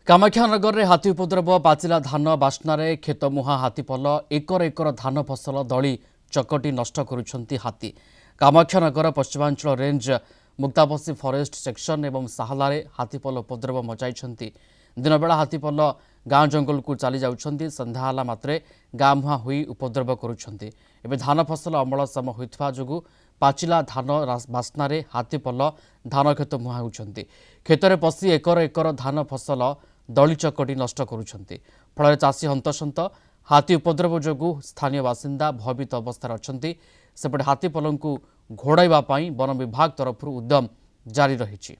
कामाख्यानगर में हाथी उपद्रव पाचिला धान बास्नार खेत मुहा हाथीपल एकर एकर धान फसल दली चकटी नष्ट करुछंती हाथी। कामाख्यानगर पश्चिमांचल रेंज मुक्ताबसी फॉरेस्ट सेक्शन एवं साहलारे हाथीपल उपद्रव मचाई। दिन बेला हाथीपल गाँ जंगल को चली जाउछंती। संध्या होला मात्रे गाँ मुहा हुई उपद्रव करुछंती। एबे धान फसल अमल सम होइथवा जोगु पाचिला धान बास्नार हाथीपल धान खेत मुहा होउछंती। खेतरे पसी एकर एकर धान फसल दली चकटी नष्ट करुछंती। फल चाषी हंतसंत हाथी उपद्रव जोगु स्थानीय बासिंदा भयभीत अवस्था अछंती। सेपटे हाथीपल को घोड़ाइबा पई वन विभाग तरफ उद्यम जारी रहिछि।